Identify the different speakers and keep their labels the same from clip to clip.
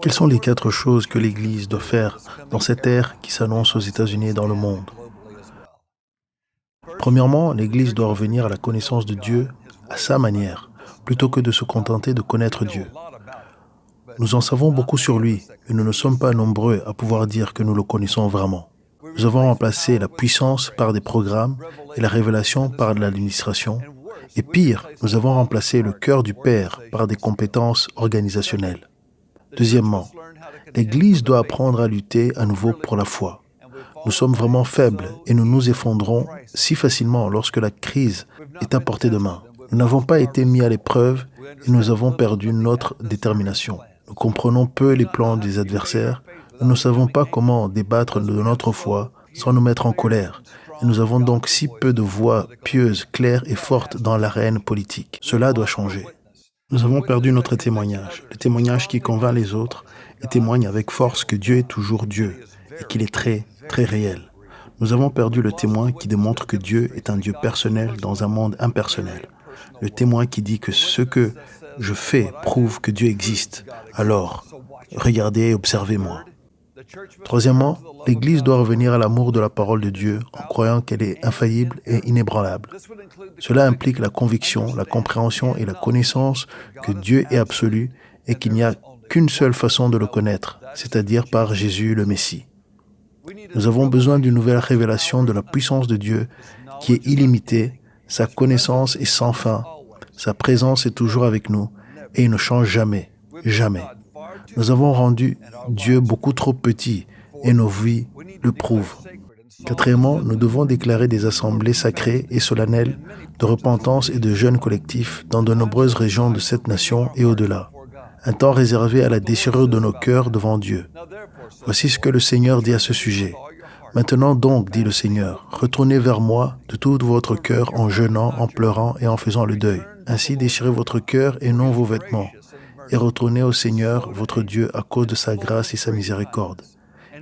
Speaker 1: Quelles sont les 4 choses que l'Église doit faire dans cette ère qui s'annonce aux États-Unis et dans le monde? Premièrement, l'Église doit revenir à la connaissance de Dieu à sa manière, plutôt que de se contenter de connaître Dieu. Nous en savons beaucoup sur lui, mais nous ne sommes pas nombreux à pouvoir dire que nous le connaissons vraiment. Nous avons remplacé la puissance par des programmes et la révélation par de l'administration. Et pire, nous avons remplacé le cœur du Père par des compétences organisationnelles. Deuxièmement, l'Église doit apprendre à lutter à nouveau pour la foi. Nous sommes vraiment faibles et nous nous effondrons si facilement lorsque la crise est à portée de main. Nous n'avons pas été mis à l'épreuve et nous avons perdu notre détermination. Nous comprenons peu les plans des adversaires. Nous ne savons pas comment débattre de notre foi sans nous mettre en colère. Et nous avons donc si peu de voix pieuses, claires et fortes dans l'arène politique. Cela doit changer. Nous avons perdu notre témoignage, le témoignage qui convainc les autres et témoigne avec force que Dieu est toujours Dieu et qu'il est très, très réel. Nous avons perdu le témoin qui démontre que Dieu est un Dieu personnel dans un monde impersonnel. Le témoin qui dit que ce que je fais prouve que Dieu existe. Alors, regardez et observez-moi. Troisièmement, l'Église doit revenir à l'amour de la parole de Dieu en croyant qu'elle est infaillible et inébranlable. Cela implique la conviction, la compréhension et la connaissance que Dieu est absolu et qu'il n'y a qu'une seule façon de le connaître, c'est-à-dire par Jésus le Messie. Nous avons besoin d'une nouvelle révélation de la puissance de Dieu qui est illimitée, sa connaissance est sans fin, sa présence est toujours avec nous et il ne change jamais, jamais. Nous avons rendu Dieu beaucoup trop petit et nos vies le prouvent. Quatrièmement, nous devons déclarer des assemblées sacrées et solennelles de repentance et de jeûne collectif dans de nombreuses régions de cette nation et au-delà. Un temps réservé à la déchirure de nos cœurs devant Dieu. Voici ce que le Seigneur dit à ce sujet. Maintenant donc, dit le Seigneur, retournez vers moi de tout votre cœur en jeûnant, en pleurant et en faisant le deuil. Ainsi déchirez votre cœur et non vos vêtements. Et retournez au Seigneur, votre Dieu, à cause de sa grâce et sa miséricorde.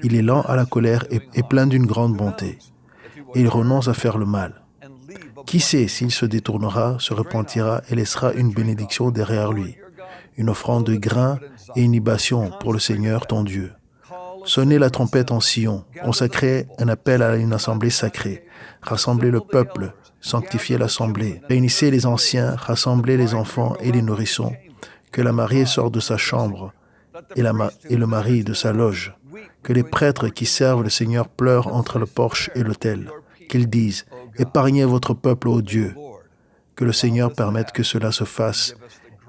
Speaker 1: Il est lent à la colère et plein d'une grande bonté. Et il renonce à faire le mal. Qui sait s'il se détournera, se repentira et laissera une bénédiction derrière lui, une offrande de grains et une libation pour le Seigneur ton Dieu. Sonnez la trompette en Sion, consacrez un appel à une assemblée sacrée, rassemblez le peuple, sanctifiez l'assemblée, réunissez les anciens, rassemblez les enfants et les nourrissons, que la mariée sorte de sa chambre et le mari de sa loge, que les prêtres qui servent le Seigneur pleurent entre le porche et l'autel, qu'ils disent « Épargnez votre peuple, ô Dieu », que le Seigneur permette que cela se fasse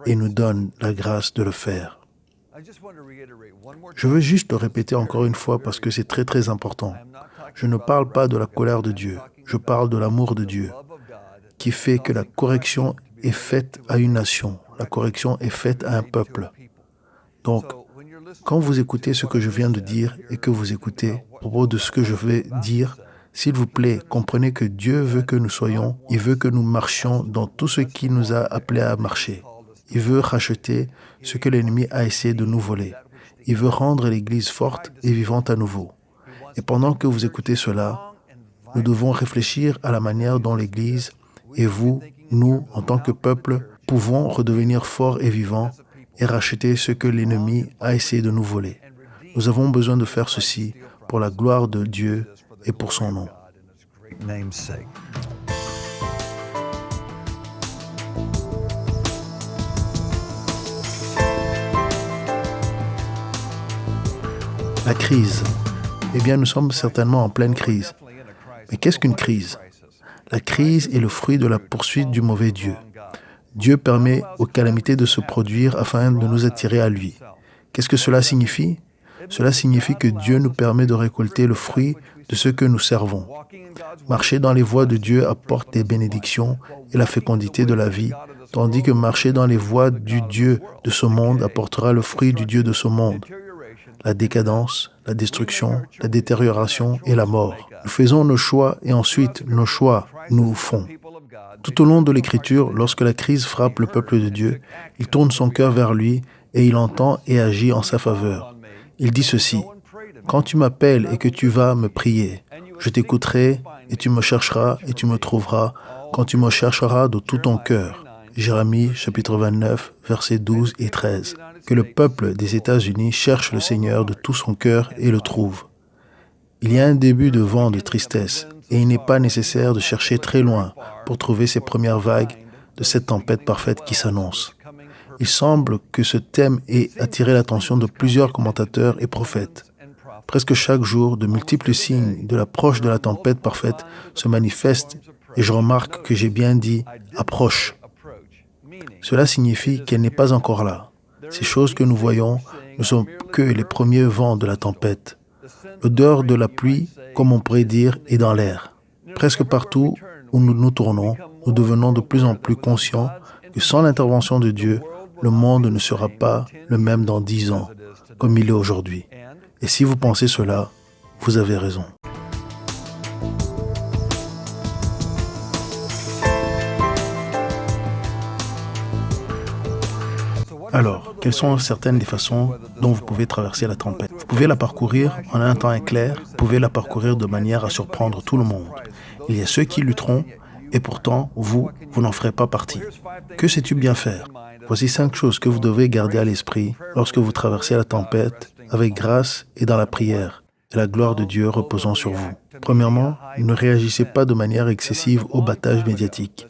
Speaker 1: et nous donne la grâce de le faire. Je veux juste le répéter encore une fois parce que c'est très très important. Je ne parle pas de la colère de Dieu, je parle de l'amour de Dieu, qui fait que la correction est faite à une nation, la correction est faite à un peuple. Donc, quand vous écoutez ce que je viens de dire et que vous écoutez à propos de ce que je vais dire, s'il vous plaît, comprenez que Dieu veut que nous soyons, il veut que nous marchions dans tout ce qu'il nous a appelés à marcher. Il veut racheter ce que l'ennemi a essayé de nous voler. Il veut rendre l'Église forte et vivante à nouveau. Et pendant que vous écoutez cela, nous devons réfléchir à la manière dont l'Église et vous, nous, en tant que peuple, pouvons redevenir forts et vivants et racheter ce que l'ennemi a essayé de nous voler. Nous avons besoin de faire ceci pour la gloire de Dieu et pour son nom. La crise. Eh bien, nous sommes certainement en pleine crise. Mais qu'est-ce qu'une crise? La crise est le fruit de la poursuite du mauvais Dieu. Dieu permet aux calamités de se produire afin de nous attirer à lui. Qu'est-ce que cela signifie? Cela signifie que Dieu nous permet de récolter le fruit de ce que nous servons. Marcher dans les voies de Dieu apporte des bénédictions et la fécondité de la vie, tandis que marcher dans les voies du Dieu de ce monde apportera le fruit du Dieu de ce monde. La décadence, la destruction, la détérioration et la mort. Nous faisons nos choix et ensuite nos choix nous font. Tout au long de l'Écriture, lorsque la crise frappe le peuple de Dieu, il tourne son cœur vers lui et il entend et agit en sa faveur. Il dit ceci, « Quand tu m'appelles et que tu vas me prier, je t'écouterai et tu me chercheras et tu me trouveras quand tu me chercheras de tout ton cœur. Jérémie chapitre 29, versets 12 et 13. Que le peuple des États-Unis cherche le Seigneur de tout son cœur et le trouve. Il y a un début de vent de tristesse et il n'est pas nécessaire de chercher très loin pour trouver ces premières vagues de cette tempête parfaite qui s'annonce. Il semble que ce thème ait attiré l'attention de plusieurs commentateurs et prophètes. Presque chaque jour, de multiples signes de l'approche de la tempête parfaite se manifestent et je remarque que j'ai bien dit « approche ». Cela signifie qu'elle n'est pas encore là. Ces choses que nous voyons ne sont que les premiers vents de la tempête. L'odeur de la pluie, comme on pourrait dire, est dans l'air. Presque partout où nous nous tournons, nous devenons de plus en plus conscients que sans l'intervention de Dieu, le monde ne sera pas le même dans 10 ans, comme il est aujourd'hui. Et si vous pensez cela, vous avez raison. Alors, quelles sont certaines des façons dont vous pouvez traverser la tempête? Vous pouvez la parcourir en un temps éclair, vous pouvez la parcourir de manière à surprendre tout le monde. Il y a ceux qui lutteront, et pourtant, vous n'en ferez pas partie. Que sais-tu bien faire? Voici 5 choses que vous devez garder à l'esprit lorsque vous traversez la tempête avec grâce et dans la prière, et la gloire de Dieu reposant sur vous. Premièrement, ne réagissez pas de manière excessive au battage médiatique.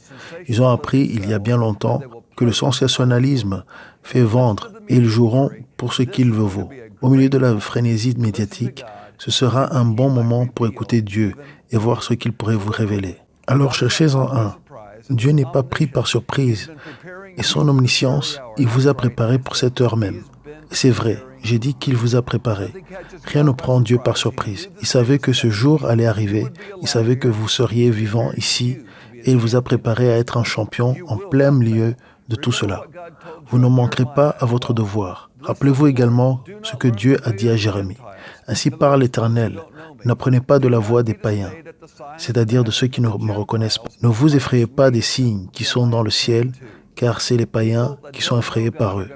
Speaker 1: Ils ont appris il y a bien longtemps que le sensationnalisme fait vendre et ils joueront pour ce qu'il veut vaut. Au milieu de la frénésie médiatique, ce sera un bon moment pour écouter Dieu et voir ce qu'il pourrait vous révéler. Alors cherchez-en un. Dieu n'est pas pris par surprise et son omniscience, il vous a préparé pour cette heure même. Et c'est vrai, j'ai dit qu'il vous a préparé. Rien ne prend Dieu par surprise. Il savait que ce jour allait arriver, il savait que vous seriez vivant ici et il vous a préparé à être un champion en plein milieu de tout cela. Vous ne manquerez pas à votre devoir. Rappelez-vous également ce que Dieu a dit à Jérémie. Ainsi parle l'Éternel, n'apprenez pas de la voix des païens, c'est-à-dire de ceux qui ne me reconnaissent pas. Ne vous effrayez pas des signes qui sont dans le ciel, car c'est les païens qui sont effrayés par eux.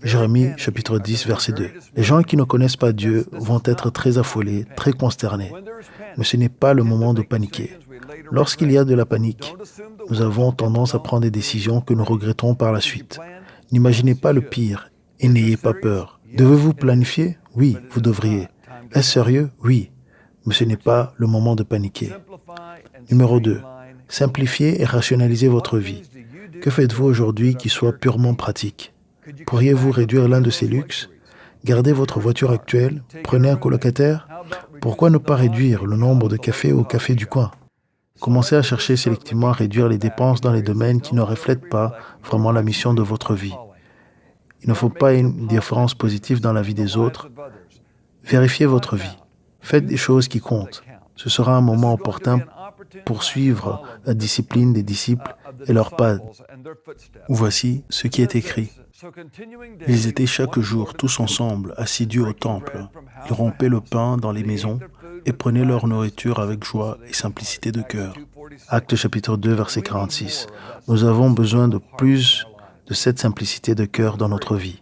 Speaker 1: Jérémie, chapitre 10, verset 2. Les gens qui ne connaissent pas Dieu vont être très affolés, très consternés. Mais ce n'est pas le moment de paniquer. Lorsqu'il y a de la panique, nous avons tendance à prendre des décisions que nous regrettons par la suite. N'imaginez pas le pire et n'ayez pas peur. Devez-vous planifier? Oui, vous devriez. Est-ce sérieux? Oui. Mais ce n'est pas le moment de paniquer. Numéro 2. Simplifiez et rationalisez votre vie. Que faites-vous aujourd'hui qui soit purement pratique? Pourriez-vous réduire l'un de ces luxes? Gardez votre voiture actuelle? Prenez un colocataire? Pourquoi ne pas réduire le nombre de cafés au café du coin? Commencez à chercher sélectivement à réduire les dépenses dans les domaines qui ne reflètent pas vraiment la mission de votre vie. Il ne faut pas une différence positive dans la vie des autres. Vérifiez votre vie. Faites des choses qui comptent. Ce sera un moment opportun pour suivre la discipline des disciples et leurs pas. Voici ce qui est écrit. Ils étaient chaque jour tous ensemble, assidus au temple. Ils rompaient le pain dans les maisons et prenaient leur nourriture avec joie et simplicité de cœur. Actes chapitre 2, verset 46. Nous avons besoin de plus de cette simplicité de cœur dans notre vie.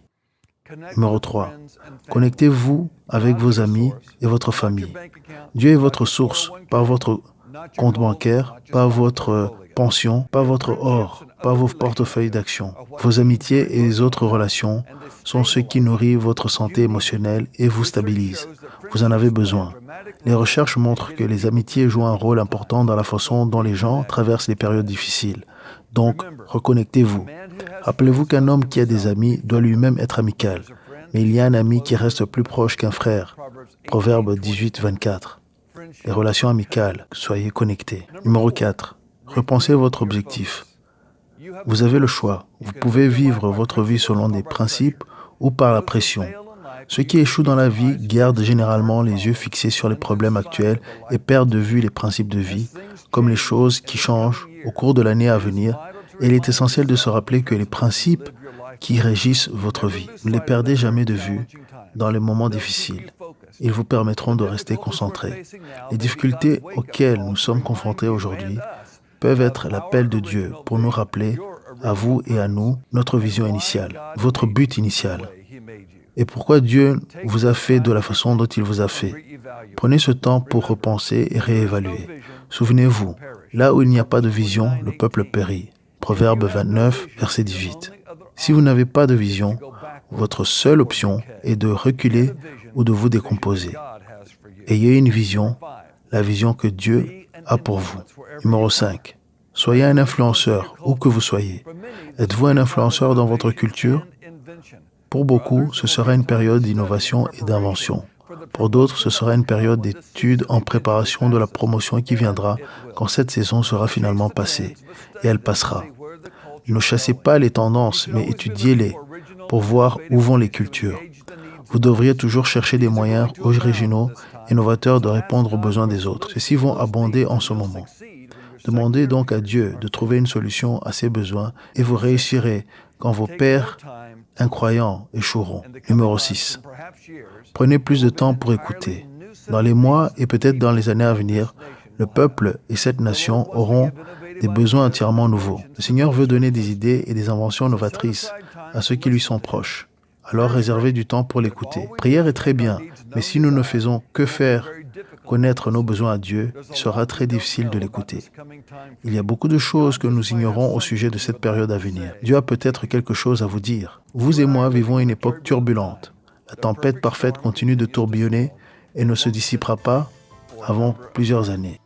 Speaker 1: Numéro 3. Connectez-vous avec vos amis et votre famille. Dieu est votre source, pas votre compte bancaire, pas votre pension, pas votre or, pas vos portefeuilles d'actions. Vos amitiés et les autres relations sont ce qui nourrit votre santé émotionnelle et vous stabilisent. Vous en avez besoin. Les recherches montrent que les amitiés jouent un rôle important dans la façon dont les gens traversent les périodes difficiles. Donc, reconnectez-vous. Rappelez-vous qu'un homme qui a des amis doit lui-même être amical. Mais il y a un ami qui reste plus proche qu'un frère. Proverbe 18, 24. Les relations amicales, soyez connectés. Numéro 4. Repensez votre objectif. Vous avez le choix. Vous pouvez vivre votre vie selon des principes ou par la pression. Ceux qui échouent dans la vie gardent généralement les yeux fixés sur les problèmes actuels et perdent de vue les principes de vie, comme les choses qui changent au cours de l'année à venir. Et il est essentiel de se rappeler que les principes qui régissent votre vie, ne les perdez jamais de vue dans les moments difficiles. Ils vous permettront de rester concentrés. Les difficultés auxquelles nous sommes confrontés aujourd'hui peuvent être l'appel de Dieu pour nous rappeler, à vous et à nous, notre vision initiale, votre but initial. Et pourquoi Dieu vous a fait de la façon dont il vous a fait. Prenez ce temps pour repenser et réévaluer. Souvenez-vous, là où il n'y a pas de vision, le peuple périt. Proverbe 29, verset 18. Si vous n'avez pas de vision, votre seule option est de reculer ou de vous décomposer. Ayez une vision, la vision que Dieu a pour vous. Numéro 5. Soyez un influenceur, où que vous soyez. Êtes-vous un influenceur dans votre culture? Pour beaucoup, ce sera une période d'innovation et d'invention. Pour d'autres, ce sera une période d'études en préparation de la promotion qui viendra quand cette saison sera finalement passée. Et elle passera. Ne chassez pas les tendances, mais étudiez-les pour voir où vont les cultures. Vous devriez toujours chercher des moyens originaux et novateurs de répondre aux besoins des autres. Ceux-ci vont abonder en ce moment. Demandez donc à Dieu de trouver une solution à ces besoins et vous réussirez quand vos pères incroyants échoueront. Numéro 6. Prenez plus de temps pour écouter. Dans les mois et peut-être dans les années à venir, le peuple et cette nation auront des besoins entièrement nouveaux. Le Seigneur veut donner des idées et des inventions novatrices à ceux qui lui sont proches. Alors réservez du temps pour l'écouter. Prière est très bien, mais si nous ne faisons que faire connaître nos besoins à Dieu, il sera très difficile de l'écouter. Il y a beaucoup de choses que nous ignorons au sujet de cette période à venir. Dieu a peut-être quelque chose à vous dire. Vous et moi vivons une époque turbulente. La tempête parfaite continue de tourbillonner et ne se dissipera pas avant plusieurs années.